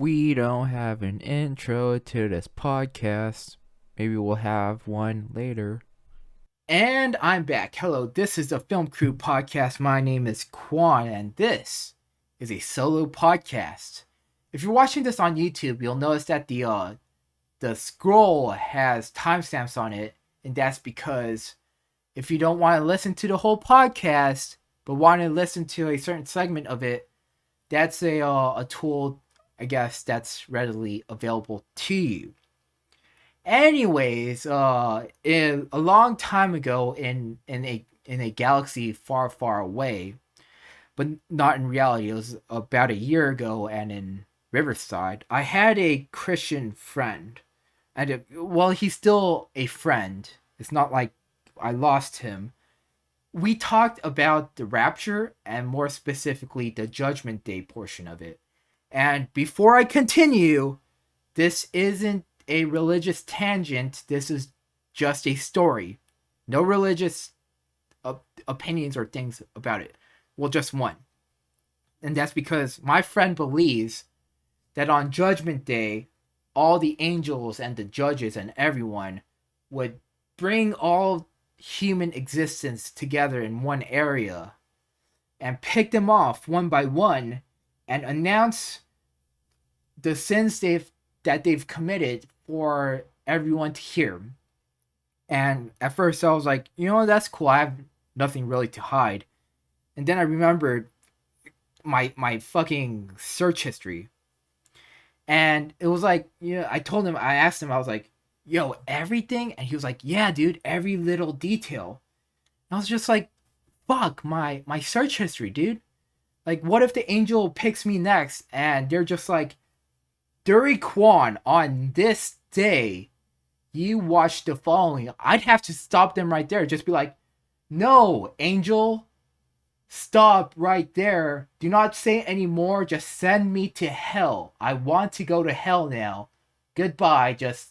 We don't have an intro to this podcast. Maybe we'll have one later. And I'm back. Hello, this is the Film Crew podcast. My name is Quan, and this is a solo podcast. If you're watching this on YouTube, you'll notice that the scroll has timestamps on it, and that's because if you don't want to listen to the whole podcast but want to listen to a certain segment of it, that's a tool, I guess, that's readily available to you. Anyways, a long time ago in a galaxy far, far away, but not in reality, it was about a year ago, and in Riverside, I had a Christian friend, and well, he's still a friend. It's not like I lost him. We talked about the rapture and more specifically the Judgment Day portion of it. And before I continue, this isn't a religious tangent. This is just a story. No religious opinions or things about it. Well, just one. And that's because my friend believes that on Judgment Day, all the angels and the judges and everyone would bring all human existence together in one area and pick them off one by one and announce the sins they've committed for everyone to hear. And at first I was like, that's cool. I have nothing really to hide. And then I remembered my fucking search history. And it was like, I asked him, I was like, yo, everything? And he was like, yeah, dude, every little detail. And I was just like, fuck my search history, dude. Like, what if the angel picks me next and they're just like, Dury Kwan, on this day, you watch the following. I'd have to stop them right there. Just be like, no, angel, stop right there. Do not say any more. Just send me to hell. I want to go to hell now. Goodbye. Just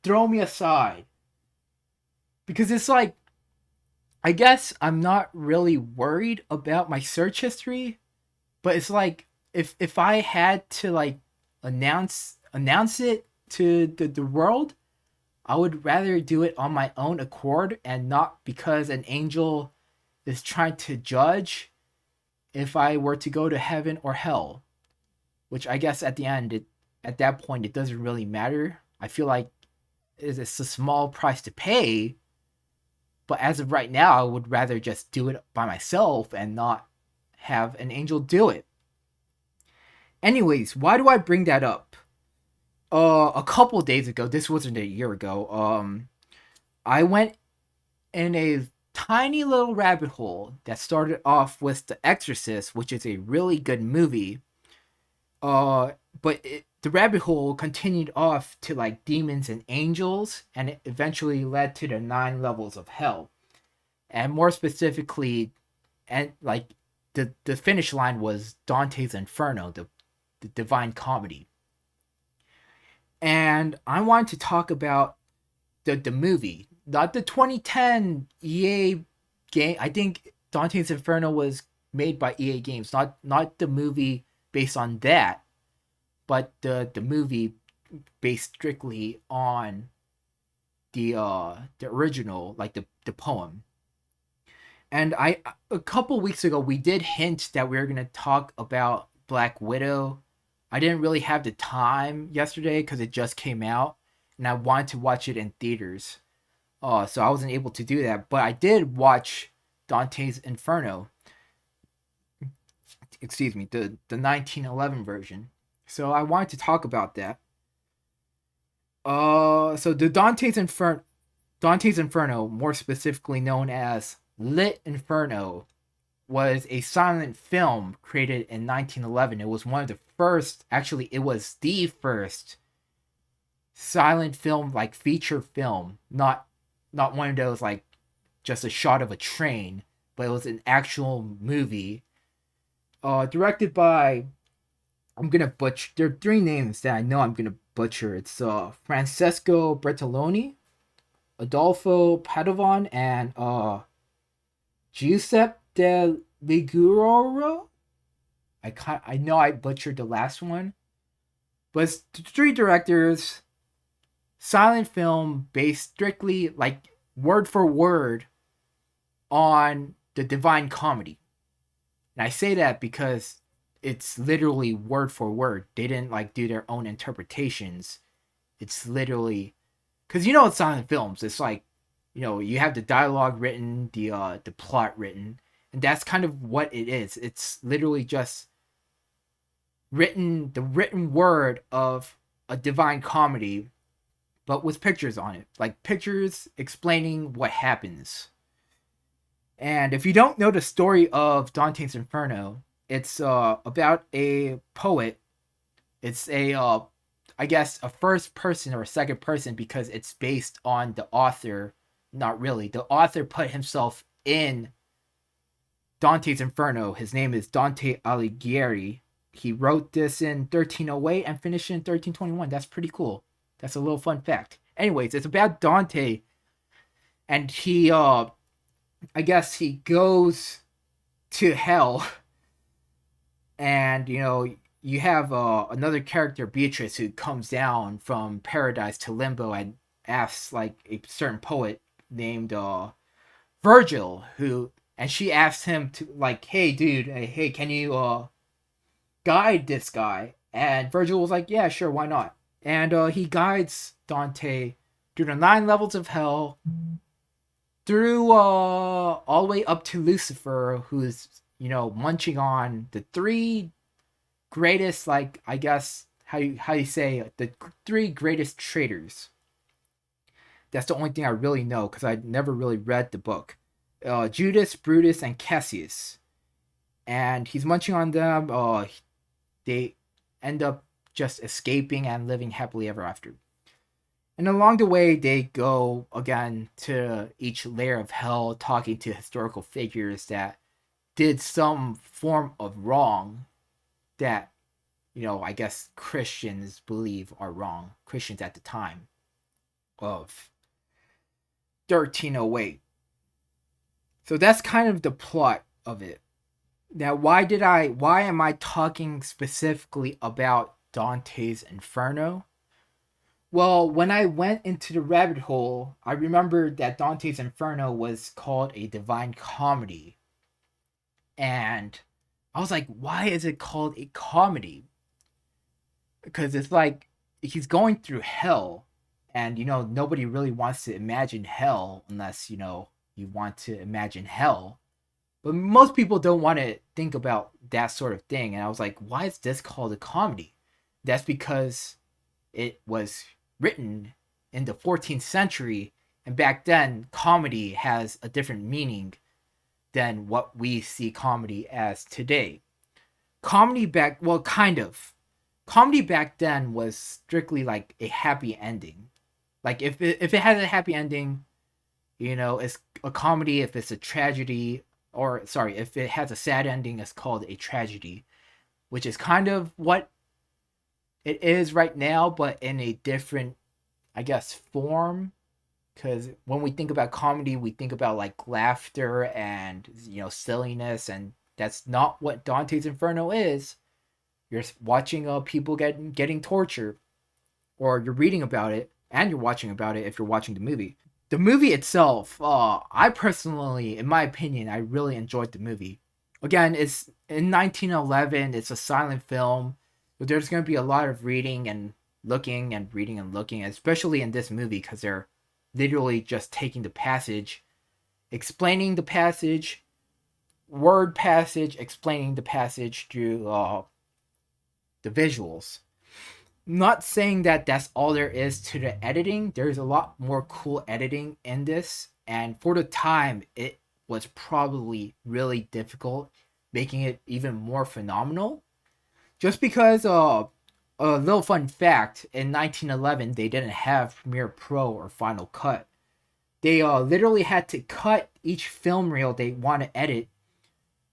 throw me aside. Because it's like, I guess I'm not really worried about my search history, but it's like, if I had to like announce it to the world, I would rather do it on my own accord and not because an angel is trying to judge if I were to go to heaven or hell. Which I guess at the end, at that point, it doesn't really matter. I feel like it's a small price to pay, but as of right now, I would rather just do it by myself and not have an angel do it. Anyways, why do I bring that up? A couple days ago, this wasn't a year ago, I went in a tiny little rabbit hole that started off with The Exorcist, which is a really good movie. The rabbit hole continued off to like demons and angels, and it eventually led to the 9 levels of hell. And more specifically, and like the finish line was Dante's Inferno, the Divine Comedy. And I wanted to talk about the movie, not the 2010 EA game. I think Dante's Inferno was made by EA Games, not the movie based on that, but the movie based strictly on the original, like the poem. And a couple weeks ago we did hint that we were gonna talk about Black Widow. I didn't really have the time yesterday because it just came out, and I wanted to watch it in theaters. So I wasn't able to do that, but I did watch Dante's Inferno. Excuse me, the 1911 version. So I wanted to talk about that. So the Dante's Inferno, more specifically known as Lit Inferno, was a silent film created in 1911. It was one of the first, actually, it was the first silent film, like feature film, not one of those like just a shot of a train, but it was an actual movie. Directed by, I'm gonna butcher. There are three names that I know I'm gonna butcher. It's Francesco Bertoloni, Adolfo Padovan, and Giuseppe del Liguro. I know I butchered the last one, but it's three directors, silent film based strictly like word for word on the Divine Comedy. And I say that because it's literally word for word. They didn't like do their own interpretations. It's literally because you know it's silent films. It's like you have the dialogue written, the plot written, and that's kind of what it is. It's literally just the written word of a Divine Comedy, but with pictures on it, like pictures explaining what happens. And if you don't know the story of Dante's Inferno, it's about a poet. It's I guess a first person or a second person because it's based on the author. Not really. The author put himself in Dante's Inferno. His name is Dante Alighieri. He wrote this in 1308 and finished in 1321. That's pretty cool. That's a little fun fact. Anyways, it's about Dante, and he I guess he goes to hell, and you have another character, Beatrice, who comes down from paradise to limbo and asks like a certain poet named Virgil, who and she asks him to like, hey dude, hey, can you guide this guy? And Virgil was like, yeah, sure, why not? And he guides Dante through the 9 levels of hell, through all the way up to Lucifer, who's munching on the three greatest, like I guess how you say the three greatest traitors. That's the only thing I really know because I never really read the book. Judas, Brutus, and Cassius, and he's munching on them. They end up just escaping and living happily ever after. And along the way, they go again to each layer of hell, talking to historical figures that did some form of wrong that, I guess Christians believe are wrong. Christians at the time of 1308. So that's kind of the plot of it. Now, why am I talking specifically about Dante's Inferno? Well, when I went into the rabbit hole, I remembered that Dante's Inferno was called a Divine Comedy. And I was like, why is it called a comedy? Because it's like he's going through hell, and nobody really wants to imagine hell unless you want to imagine hell. But most people don't want to think about that sort of thing. And I was like, why is this called a comedy? That's because it was written in the 14th century, and back then comedy has a different meaning than what we see comedy as today. Kind of. Comedy back then was strictly like a happy ending. Like if it has a happy ending, it's a comedy. If it's a tragedy, or sorry, if it has a sad ending, it's called a tragedy, which is kind of what it is right now, but in a different, I guess, form. Because when we think about comedy, we think about like laughter and silliness, and that's not what Dante's Inferno is. You're watching people getting tortured, or you're reading about it, and you're watching about it if you're watching the movie. The movie itself, I personally, in my opinion, I really enjoyed the movie. Again, it's in 1911. It's a silent film. But there's going to be a lot of reading and looking and reading and looking, especially in this movie, because they're literally just taking the passage, explaining the passage, word passage, explaining the passage through the visuals. Not saying that that's all there is to the editing. There's a lot more cool editing in this, and for the time, it was probably really difficult, making it even more phenomenal. Just because, a little fun fact, in 1911, they didn't have Premiere Pro or Final Cut. They literally had to cut each film reel they want to edit,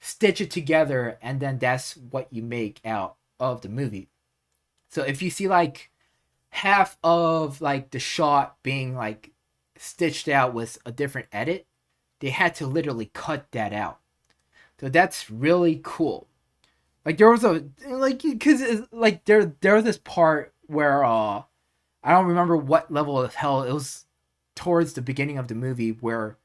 stitch it together, and then that's what you make out of the movie. So if you see like half of like the shot being like stitched out with a different edit, they had to literally cut that out. So that's really cool. Like there was a like because like there was this part where I don't remember what level of hell it was towards the beginning of the movie where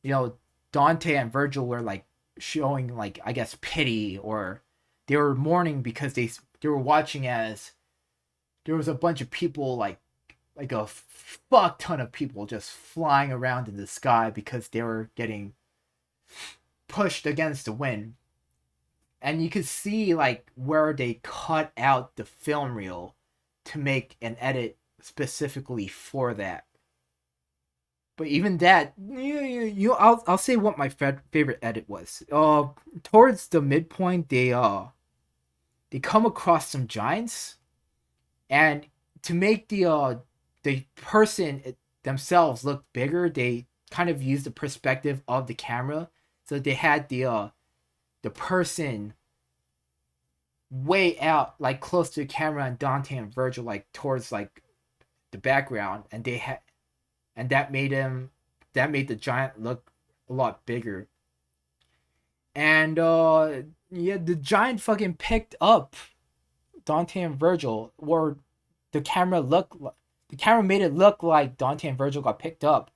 you know Dante and Virgil were like showing like I guess pity or they were mourning because they were watching as there was a bunch of people like a fuck ton of people just flying around in the sky because they were getting pushed against the wind and you could see like where they cut out the film reel to make an edit specifically for that. But even that, I'll say what my favorite edit was. Towards the midpoint, they come across some giants, and to make the person themselves look bigger, they kind of used the perspective of the camera, so they had the person way out, like close to the camera, and Dante and Virgil like towards like the background, and they had and that made the giant look a lot bigger. And yeah, the giant fucking picked up Dante and Virgil, or the camera made it look like Dante and Virgil got picked up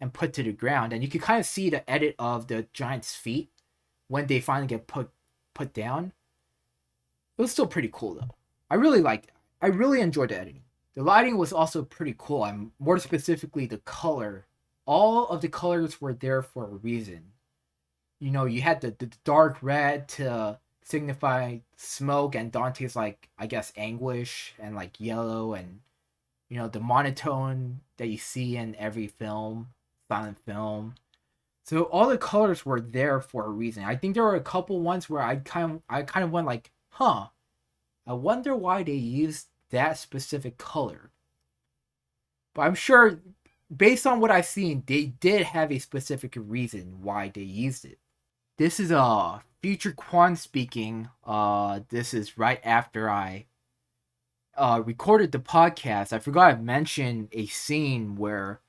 and put to the ground, and you could kind of see the edit of the giant's feet when they finally get put down. It was still pretty cool though. I really liked it. I really enjoyed the editing. The lighting was also pretty cool. I'm more specifically the color. All of the colors were there for a reason. You know, you had the dark red to signify smoke and Dante's like I guess anguish, and like yellow and the monotone that you see in every film, silent film. So all the colors were there for a reason. I think there were a couple ones where I kind of went like, huh, I wonder why they used that specific color. But I'm sure, based on what I've seen, they did have a specific reason why they used it. This is Future Quan speaking. This is right after I recorded the podcast. I forgot I mentioned a scene where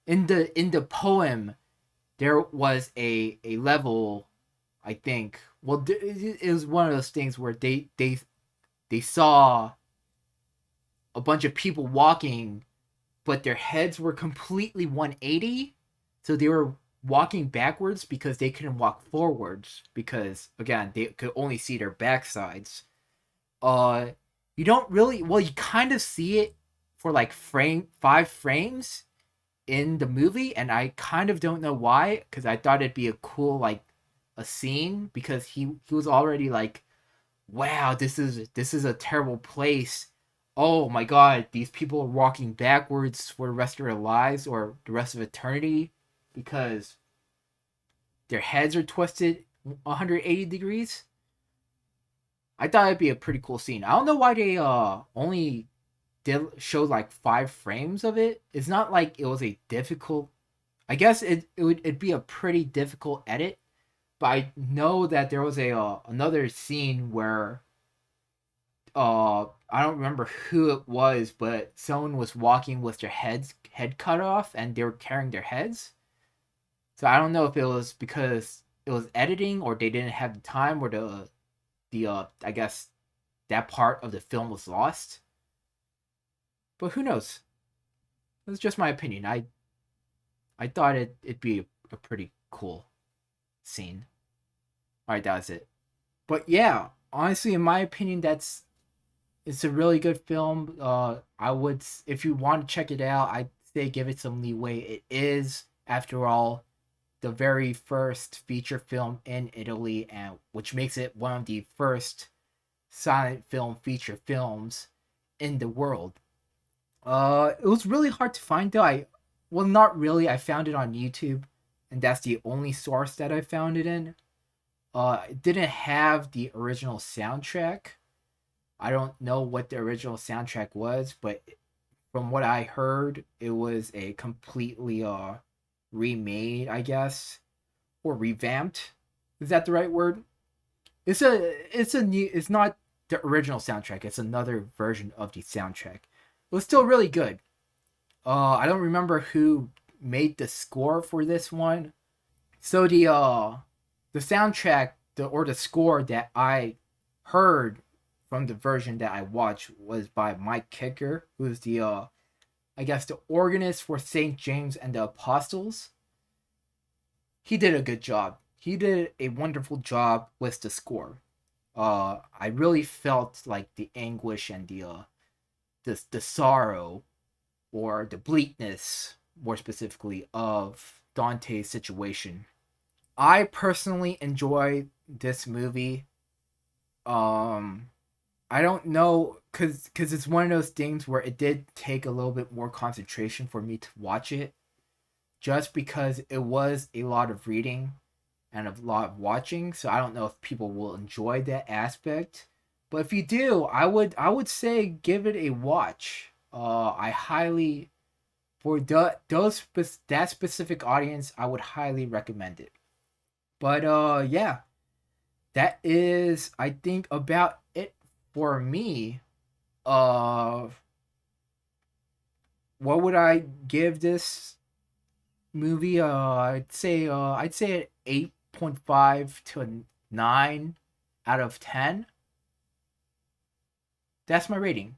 in the poem there was a level. I think it was one of those things where they saw a bunch of people walking, but their heads were completely 180. So they were walking backwards because they couldn't walk forwards because again they could only see their backsides. Uh, you don't really you kind of see it for like 5 frames in the movie, and I kind of don't know why because I thought it'd be a cool like a scene because he was already like, wow, this is a terrible place. Oh my god, these people are walking backwards for the rest of their lives or the rest of eternity because their heads are twisted 180 degrees. I thought it'd be a pretty cool scene. I don't know why they only did show like 5 frames of it. It's not like it was a difficult. I guess it'd be a pretty difficult edit, but I know that there was a another scene where I don't remember who it was, but someone was walking with their head cut off and they were carrying their heads. So I don't know if it was because it was editing or they didn't have the time or the I guess that part of the film was lost. But who knows? That's just my opinion. I thought it'd be a pretty cool scene. All right, that was it. But yeah, honestly, in my opinion, it's a really good film. I would, if you want to check it out, I'd say give it some leeway. It is, after all, the very first feature film in Italy, and which makes it one of the first silent film feature films in the world. It was really hard to find though. Well, not really. I found it on YouTube, and that's the only source that I found it in. It didn't have the original soundtrack. I don't know what the original soundtrack was, but from what I heard, it was a completely remade, I guess, or revamped. Is that the right word? It's not the original soundtrack. It's another version of the soundtrack. It was still really good. I don't remember who made the score for this one. So the soundtrack, the score that I heard from the version that I watched was by Mike Kicker, who's the I guess the organist for Saint James and the Apostles. He did a good job. He did a wonderful job with the score. I really felt like the anguish and the sorrow or the bleakness, more specifically, of Dante's situation. I personally enjoy this movie. Um, I don't know, cause it's one of those things where it did take a little bit more concentration for me to watch it, just because it was a lot of reading and a lot of watching. So I don't know if people will enjoy that aspect. But if you do, I would say give it a watch. I highly for that specific audience, I would highly recommend it. But yeah, that is I think about it for me. Uh, what would I give this movie? I'd say an 8.5 to a 9 out of 10. That's my rating.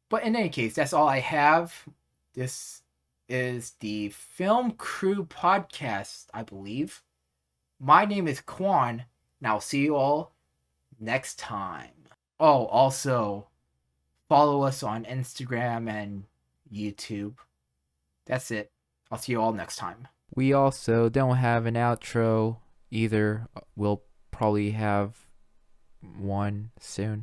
But in any case, that's all I have. This is the Film Crew podcast, I believe. My name is Quan, and I'll see you all next time. Oh, also, follow us on Instagram and YouTube. That's it. I'll see you all next time. We also don't have an outro either. We'll probably have one soon.